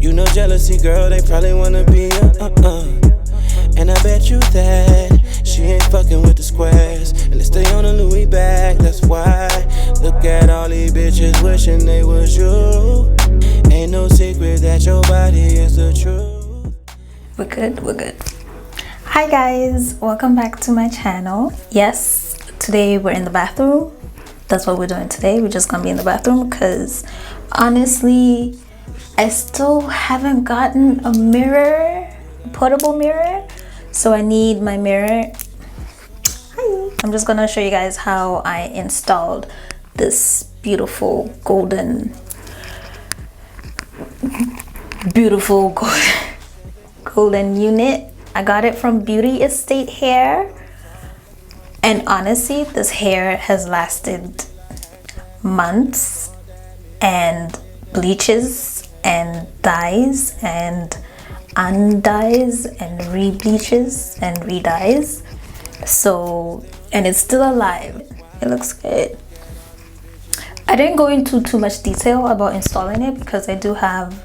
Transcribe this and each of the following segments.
You know jealousy, girl, they probably wanna be And I bet you that she ain't fucking with the squares. And they stay on a Louis bag, that's why. Look at all these bitches wishing they was you. Ain't no secret that your body is the truth. We're good. Hi guys, welcome back to my channel. Yes, today we're in the bathroom. That's what we're doing today. We're just gonna be in the bathroom because honestly, I still haven't gotten a mirror, a portable mirror. So I need my mirror. Hi. I'm just gonna show you guys how I installed this beautiful golden unit. I got it from Beauty Estate Hair, and honestly this hair has lasted months, and bleaches and dyes and undyes and re-bleaches and re-dyes. So, and it's still alive. It looks good. I didn't go into too much detail about installing it because I do have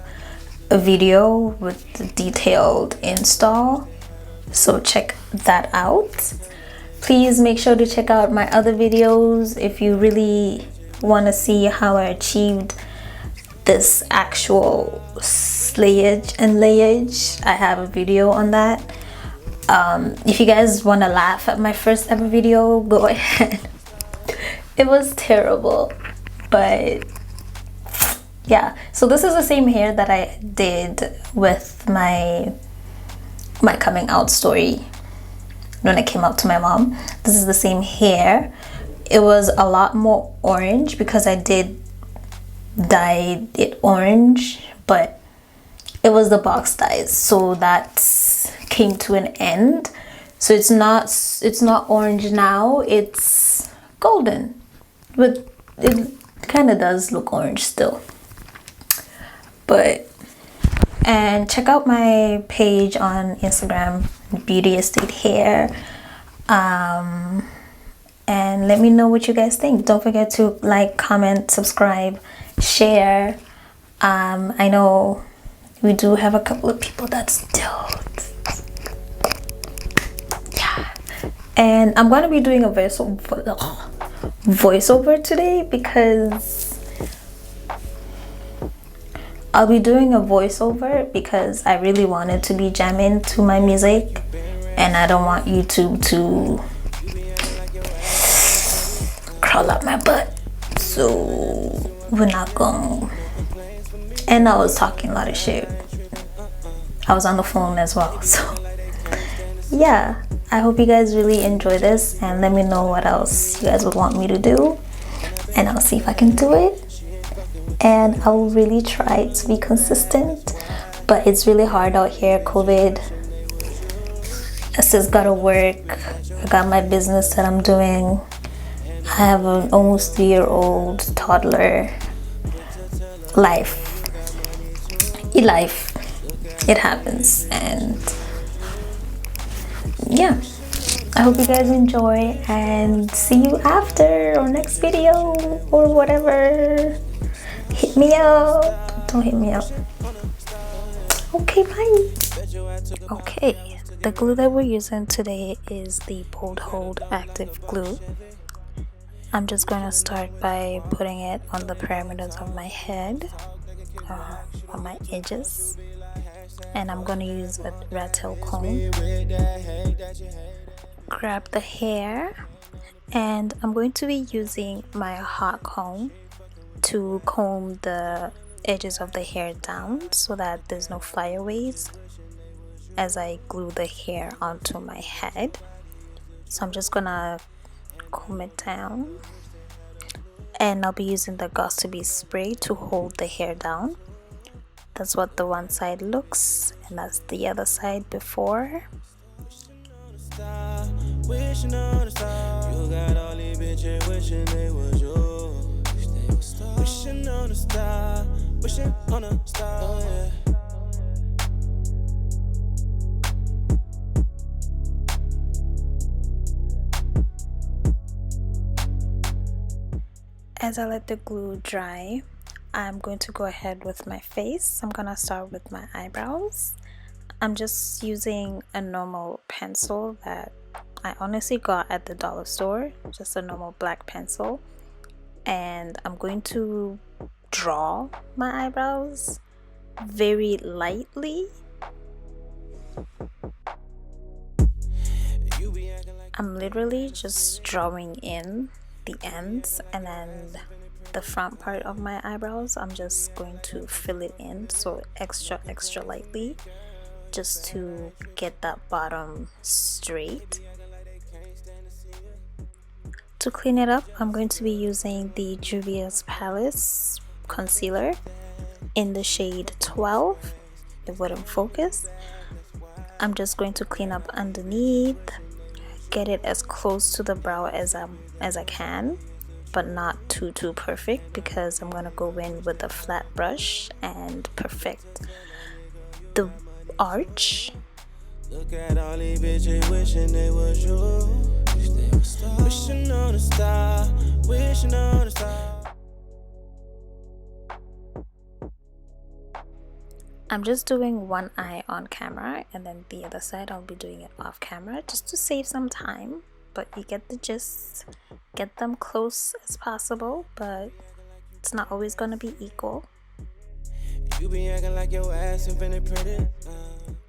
a video with the detailed install, so check that out. Please make sure to check out my other videos if you really want to see how I achieved this actual slayage and layage. I have a video on that. If you guys want to laugh at my first ever video, go ahead. It was terrible, but yeah. So this is the same hair that I did with my coming out story when I came out to my mom. This is the same hair. It was a lot more orange because I did dye it orange, but it was the box dyes, so that came to an end. So it's not orange now, it's golden, but it kind of does look orange still. But and check out my page on Instagram, Beauty Estate Hair, and let me know what you guys think. Don't forget to like, comment, subscribe, share. I know we do have a couple of people that still, yeah. And I'm gonna be doing a voiceover today because I'll be doing a voiceover because I really wanted to be jamming to my music, and I don't want YouTube to crawl up my butt. So we're not going. And I was talking a lot of shit. I was on the phone as well. So yeah, I hope you guys really enjoy this, and let me know what else you guys would want me to do, and I'll see if I can do it. And I'll really try to be consistent, but it's really hard out here. COVID, I just gotta work. I got my business that I'm doing. I have an almost 3-year-old toddler. Life, it happens. And yeah, I hope you guys enjoy, and see you after or next video or whatever. Hit me up. Don't hit me up. Okay, bye. Okay, the glue that we're using today is the Bold Hold Active Glue. I'm just going to start by putting it on the perimeters of my head, on my edges, and I'm going to use a rat tail comb. Grab the hair, and I'm going to be using my hot comb to comb the edges of the hair down so that there's no flyaways as I glue the hair onto my head. So I'm just gonna comb it down, and I'll be using the Got2b spray to hold the hair down. That's what the one side looks, and that's the other side before. Wishing on a star, you got all these bitches wishing they was yours. Wishing on a star, wishing on a star, oh yeah. As I let the glue dry, I'm going to go ahead with my face. I'm gonna start with my eyebrows. I'm just using a normal pencil that I honestly got at the dollar store, just a normal black pencil, and I'm going to draw my eyebrows very lightly. I'm literally just drawing in the ends, and then the front part of my eyebrows I'm just going to fill it in, so extra lightly, just to get that bottom straight. To clean it up, I'm going to be using the Juvia's Palace concealer in the shade 12. It wouldn't focus. I'm just going to clean up underneath, get it as close to the brow as I can, but not too perfect, because I'm gonna go in with a flat brush and perfect the arch. Look at all these bitches wishing they was you. Wishing on a star, wishing on a star. I'm just doing one eye on camera, and then the other side I'll be doing it off camera, just to save some time. But you get the gist. Get them close as possible, but it's not always gonna be equal. You be acting like your ass infinite pretty.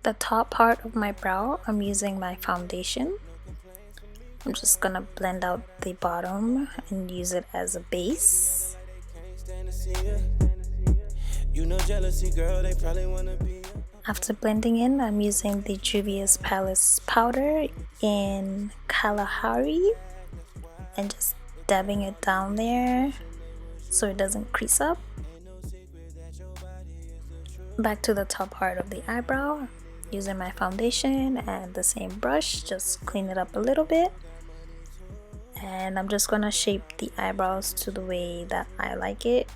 The top part of my brow, I'm using my foundation. I'm just gonna blend out the bottom and use it as a base. You know jealousy, girl, they probably wanna be. After blending in, I'm using the Juvia's Palace powder in Kalahari and just dabbing it down there so it doesn't crease up. Back to the top part of the eyebrow, using my foundation and the same brush, just clean it up a little bit. And I'm just gonna shape the eyebrows to the way that I like it.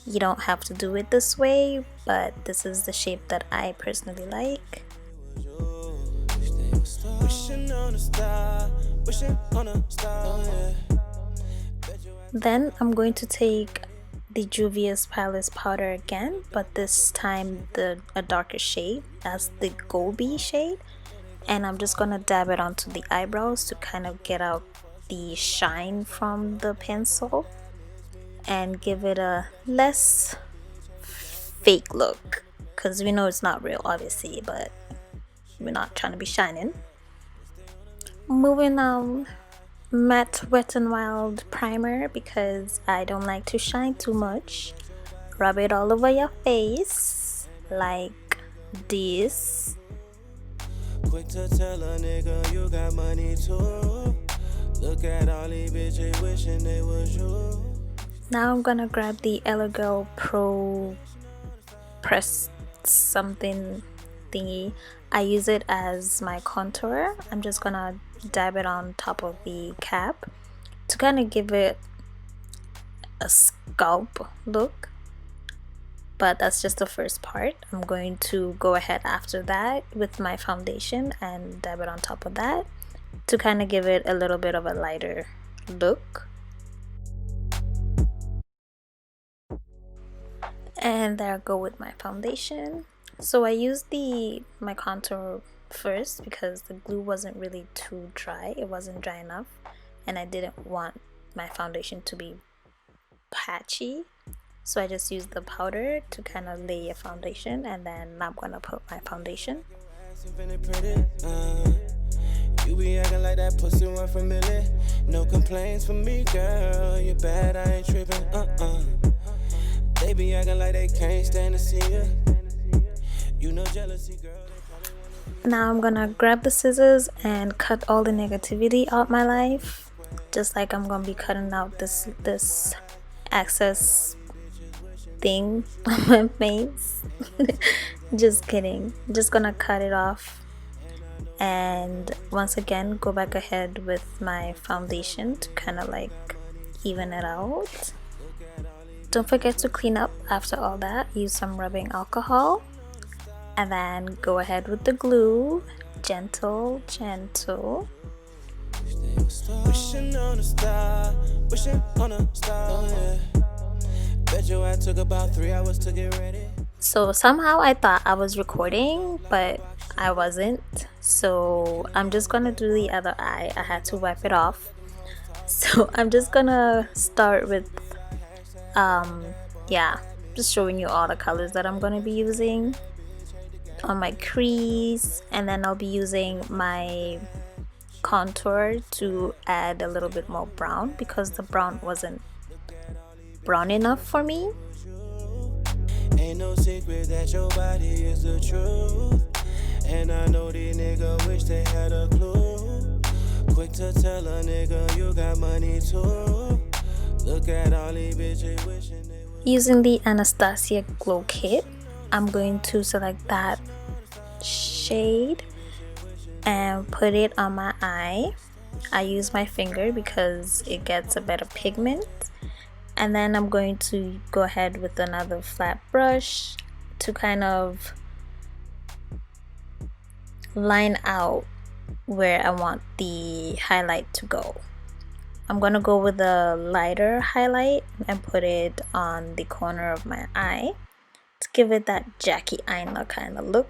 You don't have to do it this way, but this is the shape that I personally like. Then I'm going to take the Juvia's Palace powder again, but this time a darker shade. That's the Gobi shade, and I'm just gonna dab it onto the eyebrows to kind of get out the shine from the pencil and give it a less fake look, because we know it's not real, obviously, but we're not trying to be shining. Moving on, matte Wet n Wild primer, because I don't like to shine too much. Rub it all over your face like this. Quick to tell a nigga you got money too. Look at all these bitches wishing they was you. Now I'm gonna grab the Elegirl Pro Press something thingy. I use it as my contour. I'm just gonna dab it on top of the cap to kind of give it a scalp look, but that's just the first part. I'm going to go ahead after that with my foundation and dab it on top of that to kind of give it a little bit of a lighter look. And there I go with my foundation. So I used my contour first because the glue wasn't really too dry. It wasn't dry enough, and I didn't want my foundation to be patchy. So I just used the powder to kind of lay a foundation, and then I'm gonna put my foundation. You be acting like that pussy one familiar. No complaints from me, girl. You bad, I ain't tripping. They be acting like they can't stand to see you. You know jealousy, girl. Now I'm gonna grab the scissors and cut all the negativity out my life, just like I'm gonna be cutting out this excess thing on my face. Just kidding. I'm just gonna cut it off, and once again go back ahead with my foundation to kind of like even it out. Don't forget to clean up after all that. Use some rubbing alcohol, and then go ahead with the glue. Gentle. Wishing on a star, wishing on a star, yeah. Bet Bet you I took about 3 hours to get ready. So somehow I thought I was recording, but I wasn't. So I'm just gonna do the other eye. I had to wipe it off. So I'm just gonna start with yeah, just showing you all the colors that I'm gonna be using on my crease, and then I'll be using my contour to add a little bit more brown because the brown wasn't brown enough for me. Ain't no secret that your body is the truth. And I know these niggas wish they had a clue. Quick to tell a nigga you got money too. Look at all these bitches wishing they would. Using the Anastacia Glow Kit, I'm going to select that shade and put it on my eye. I use my finger because it gets a better pigment. And then I'm going to go ahead with another flat brush to kind of line out where I want the highlight to go. I'm gonna go with a lighter highlight and put it on the corner of my eye to give it that Jackie Aina kind of look.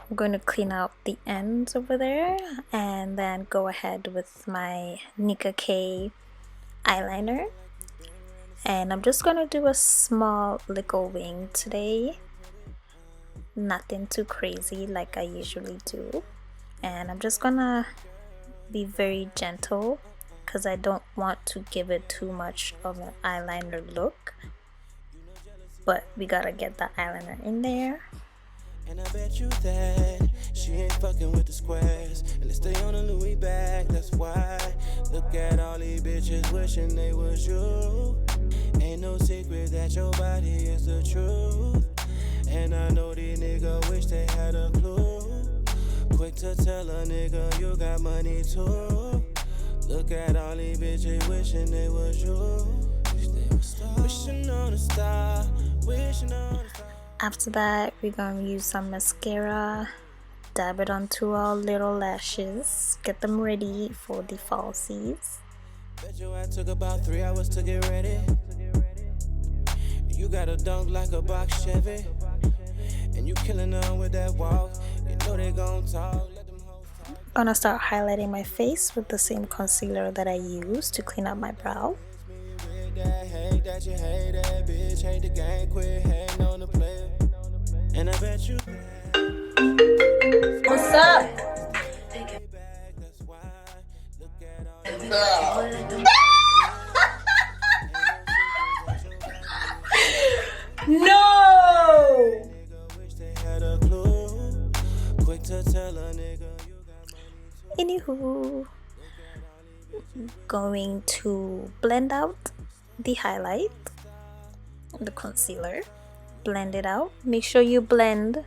I'm going to clean out the ends over there and then go ahead with my Nika K eyeliner. And I'm just going to do a small little wing today. Nothing too crazy like I usually do. And I'm just going to be very gentle because I don't want to give it too much of an eyeliner look. But we gotta get that eyeliner in there. And I bet you that she ain't fucking with the squares. And they stay on a Louis bag, that's why. Look at all these bitches wishing they was you. Ain't no secret that your body is the truth. And I know these niggas wish they had a clue. Quick to tell a nigga you got money too. Look at all these bitches wishing they was you. Wishing on a star, wishing on a star. After that, we're going to use some mascara, dab it onto our little lashes, get them ready for the falsies. Bet you I took about 3 hours to get ready. You got a dunk like a box Chevy, and you killing them with that walk. You know they gon' talk. Let them hold. Gonna start highlighting my face with the same concealer that I used to clean up my brow. Hate that you hate that bitch, hate the game, quit hating on the player. And I bet you. What's up? No! Anywho, going to blend out the highlight, the concealer, blend it out. Make sure you blend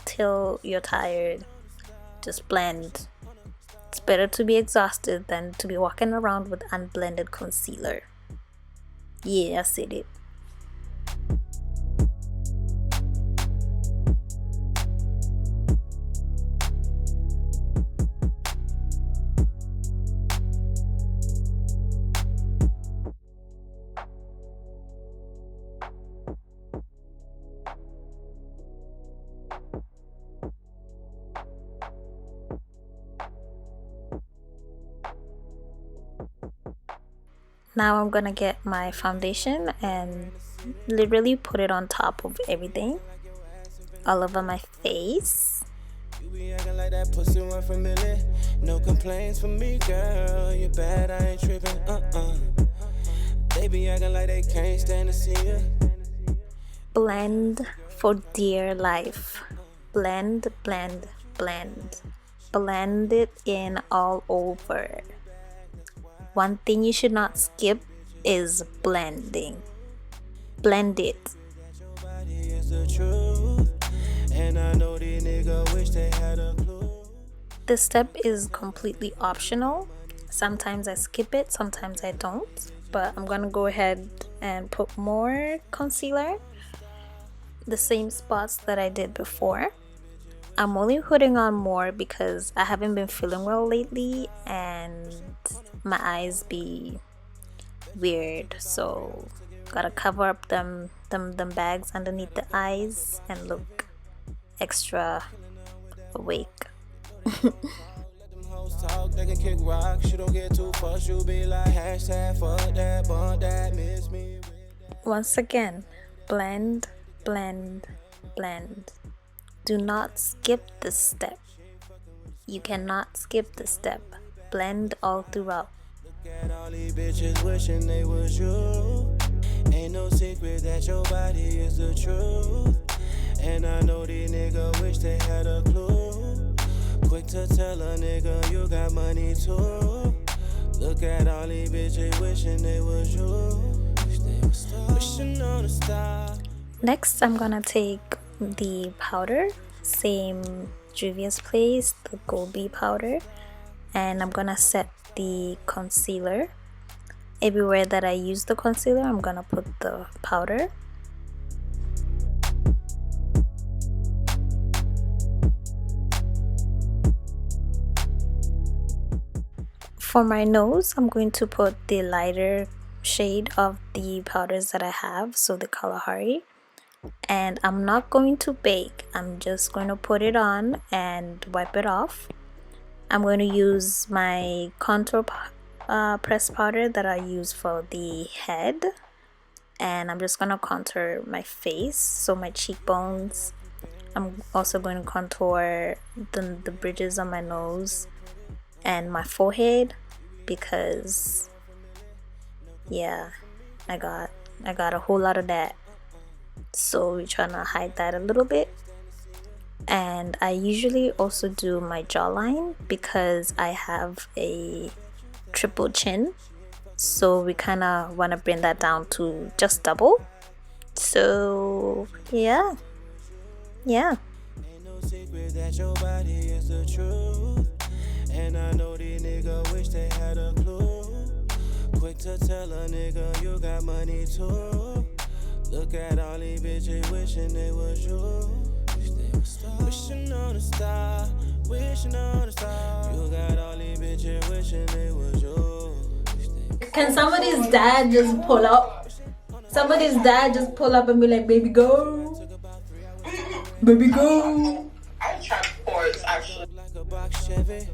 till you're tired. Just blend. It's better to be exhausted than to be walking around with unblended concealer. Yeah, I said it. Now I'm gonna get my foundation and literally put it on top of everything, all over my face. You be acting like that pussy one from Millie. No complaints from me, girl. You bad, I ain't tripping. They be acting like they can't stand to see you. Blend for dear life. Blend, blend, blend. Blend it in all over. One thing you should not skip is blending. Blend it. This step is completely optional. Sometimes I skip it, sometimes I don't. But I'm gonna go ahead and put more concealer, the same spots that I did before. I'm only putting on more because I haven't been feeling well lately and my eyes be weird, so gotta cover up them bags underneath the eyes and look extra awake. Talk, they can kick rock. She don't get too fussed. You be like hashtag fuck that, bump that, miss me. Once again, blend, blend, blend. Do not skip this step. You cannot skip this step. Blend all throughout. Look at all these bitches wishing they was you. Ain't no secret that your body is the truth. And I know these niggas wish they had a clue. Quick to tell a nigga you got money too. Look at all these bitches wishing they was you. Wishing on a star. Next, I'm gonna take the powder, same Juvia's Place, the Gold Bee powder, and I'm gonna set the concealer. Everywhere that I use the concealer, I'm gonna put the powder. For my nose, I'm going to put the lighter shade of the powders that I have, so the Kalahari. And I'm not going to bake, I'm just going to put it on and wipe it off. I'm going to use my contour press powder that I use for the head, and I'm just going to contour my face, so my cheekbones. I'm also going to contour the bridges on my nose and my forehead, because yeah, I got a whole lot of that, so we're trying to hide that a little bit. And I usually also do my jawline because I have a triple chin, so we kind of want to bring that down to just double. So yeah. Ain't no secret that your body is the truth. And I know these niggas wish they had a clue. Quick to tell a nigga you got money too. Look at all these bitches wishing they was you. Wishing on a star, wishing on a star. You got all these bitches wishing they was you. Can somebody's dad just pull up? Somebody's dad just pull up and be like, baby go, baby go. I transport actually. Like a box Chevy,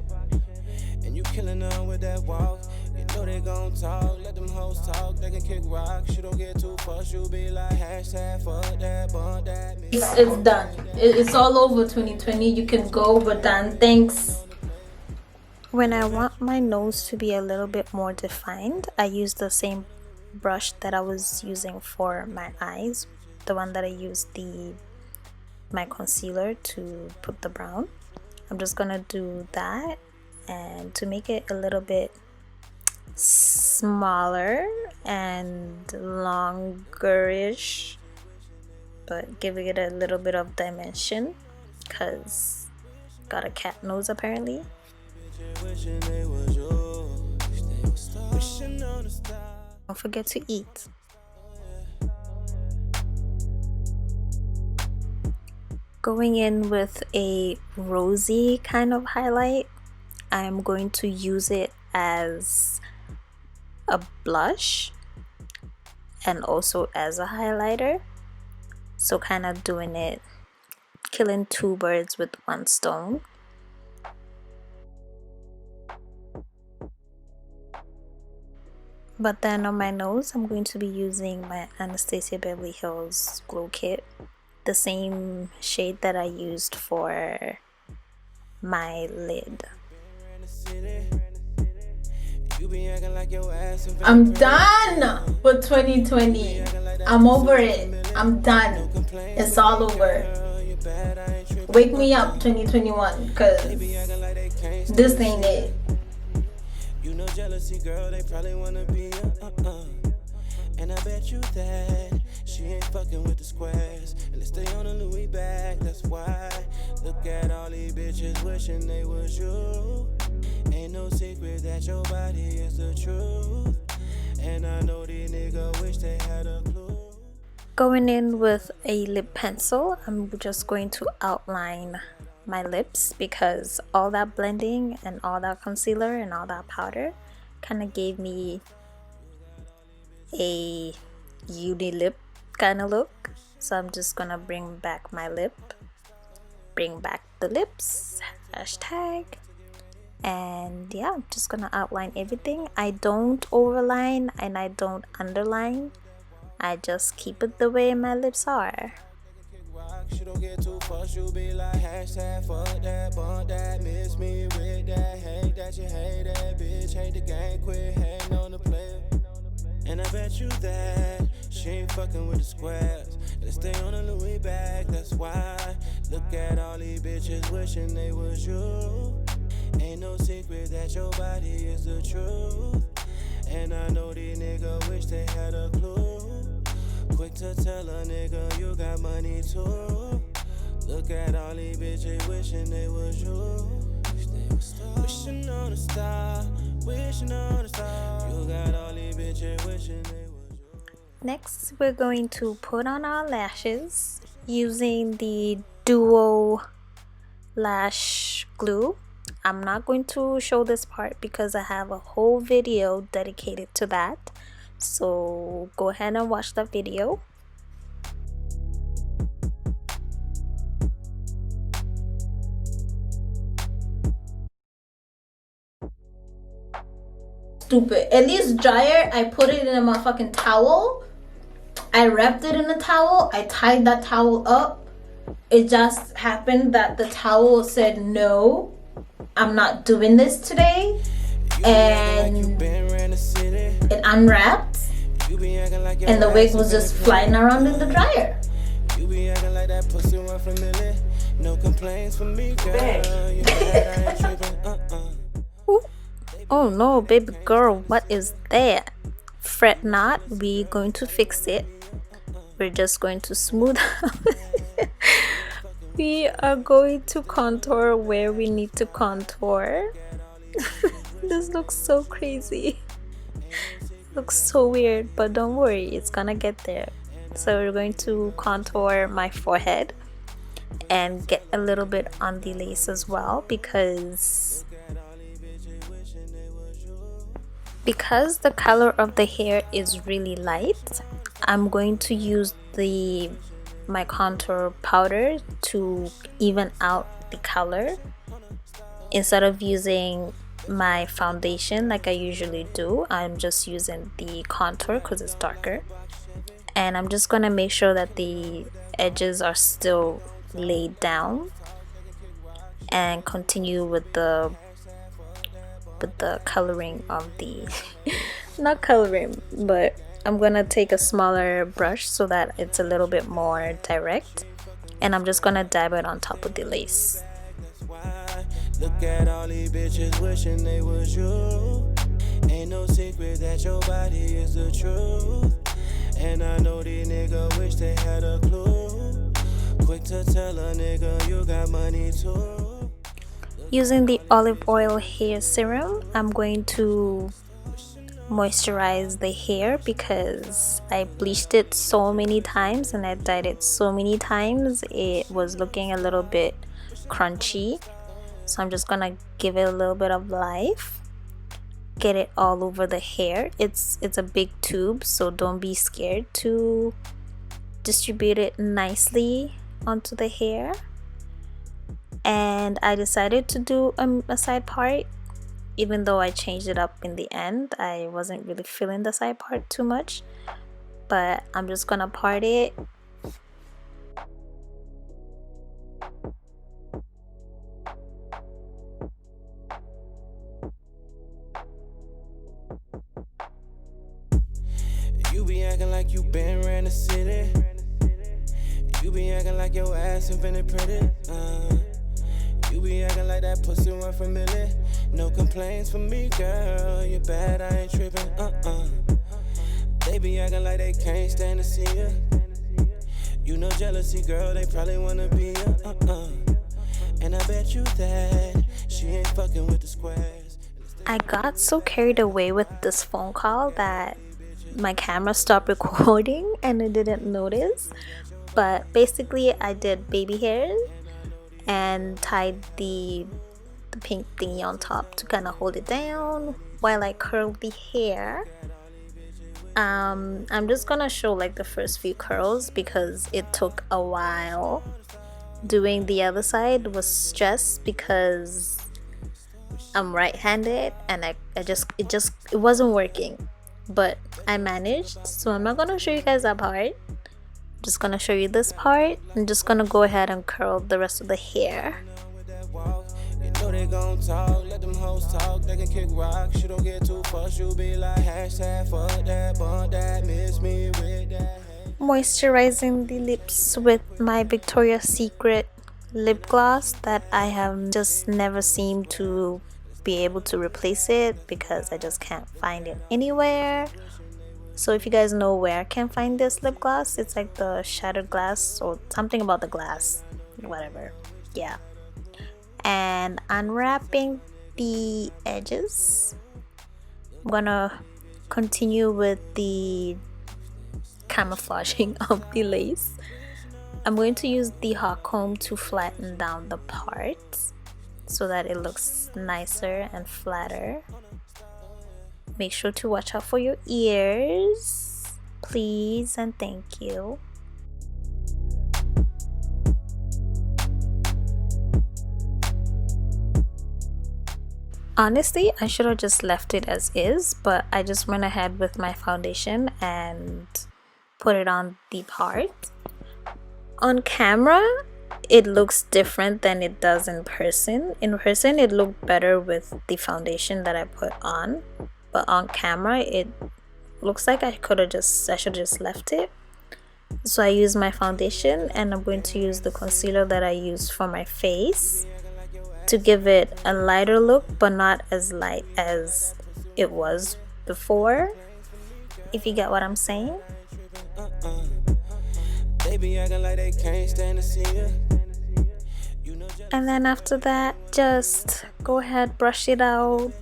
and you killing them with that walk. You know they gon' talk, let them hoes talk. They can kick rock. She don't get too fussed. You be like hashtag fuck that, bump that. It's done. It's all over. 2020. You can go. We're done. Thanks. When I want my nose to be a little bit more defined, I use the same brush that I was using for my eyes, the one that I used my concealer to put the brown. I'm just gonna do that, and to make it a little bit smaller and longerish, but giving it a little bit of dimension, because got a cat nose apparently. Don't forget to eat. Going in with a rosy kind of highlight, I'm going to use it as a blush and also as a highlighter, so kind of doing it, killing two birds with one stone. But then on my nose, I'm going to be using my Anastacia Beverly Hills Glow Kit, the same shade that I used for my lid. I'm done with 2020. I'm over it. I'm done. It's all over. Wake me up 2021, because this ain't it. You know jealousy, girl, they probably wanna be and I bet you that she ain't fucking with the squares, and they stay on a Louis bag, that's why. Look at all these bitches wishing they was you. Ain't no secret that your body is the truth. And I know these niggas wish they had a clue. Going in with a lip pencil, I'm just going to outline my lips because all that blending and all that concealer and all that powder kind of gave me a uni lip kind of look. So I'm just gonna bring back my lip, bring back the lips, hashtag. And yeah, I'm just gonna outline everything. I don't overline and I don't underline. I just keep it the way my lips are. She don't get too fussed, you be like hashtag fuck that, bump that, miss me with that, hate that, you hate that, bitch, hate the game, quit hating on the player. And I bet you that she ain't fucking with the squares. They stay on a Louis bag, that's why. Look at all these bitches wishing they was you. Ain't no secret that your body is the truth. And I know these niggas wish they had a clue. Quick to tell a nigga you got money too. Look at all these bitches wishing they was you. Wishing on a star, wishing on a star. You got all these bitches wishing they was you. Next, we're going to put on our lashes using the Duo Lash Glue. I'm not going to show this part because I have a whole video dedicated to that. So go ahead and watch that video. Stupid. At least dryer, I put it in a motherfucking towel. I wrapped it in a towel. I tied that towel up. It just happened that the towel said no, I'm not doing this today. And it unwrapped. And the wig was just flying around in the dryer. You be acting like that pussy one from Millie. No complaints from me, girl. You know that I ain't tripping, Oh no, baby girl, what is that? Fret not, we're going to fix it. We're just going to smooth out. We are going to contour where we need to contour. This looks so crazy. Looks so weird, but don't worry, it's gonna get there. So we're going to contour my forehead and get a little bit on the lace as well because the color of the hair is really light. I'm going to use my contour powder to even out the color instead of using my foundation like I usually do. I'm just using the contour because it's darker, and I'm just gonna make sure that the edges are still laid down and continue with the coloring of the not coloring, but I'm gonna take a smaller brush so that it's a little bit more direct, and I'm just gonna dab it on top of the lace. Look at all these bitches wishing they was you. Ain't no secret that your body is the truth. And I know these niggas wish they had a clue. Quick to tell a nigga you got money too. Using the olive oil hair serum, I'm going to moisturize the hair because I bleached it so many times and I dyed it so many times. It was looking a little bit crunchy. So I'm just gonna give it a little bit of life, get it all over the hair. It's a big tube, so don't be scared to distribute it nicely onto the hair. And I decided to do a side part, even though I changed it up in the end. I wasn't really feeling the side part too much, but I'm just gonna part it. You be acting like you been around the city. You be acting like your ass infinite pretty. You be acting like that pussy one from Millie. No complaints from me, girl. You bad, I ain't tripping. They be acting like they can't stand to see ya. You know jealousy, girl. They probably wanna be ya. And I bet you that she ain't fucking with the squares. I got so carried away with this phone call that my camera stopped recording and I didn't notice. But basically I did baby hairs and tied the pink thingy on top to kind of hold it down while I curl the hair. I'm just gonna show like the first few curls because it took a while. Doing the other side was stressed because I'm right-handed and it wasn't working, but I managed. So I'm not gonna show you guys that part. I'm just gonna show you this part. I'm just gonna go ahead and curl the rest of the hair. You know they gon' talk, let them hoes talk, they can kick rocks. You don't get too fussed, you be like hashtag fuck that, bump that, miss me with that. Moisturizing the lips with my Victoria's Secret lip gloss that I have just never seemed to be able to replace it because I just can't find it anywhere. So if you guys know where I can find this lip gloss, it's like the shattered glass or something about the glass, whatever. Yeah. And unwrapping the edges, I'm gonna continue with the camouflaging of the lace. I'm going to use the hot comb to flatten down the parts so that it looks nicer and flatter. Make sure to watch out for your ears, please, and thank you. Honestly, I should have just left it as is, but I just went ahead with my foundation and put it on the part. On camera, it looks different than it does in person. In person, it looked better with the foundation that I put on, but on camera, it looks like I should have just left it. So I use my foundation and I'm going to use the concealer that I used for my face to give it a lighter look, but not as light as it was before, if you get what I'm saying. And then after that, just go ahead, brush it out,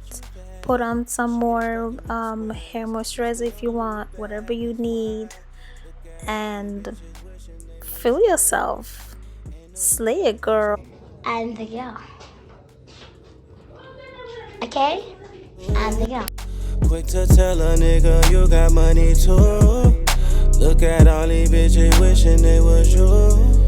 put on some more hair moisturizer if you want, whatever you need, and feel yourself. Slay it, girl. And yeah. Okay? And yeah. Quick to tell a nigga you got money too. Look at all these bitches wishing it was you.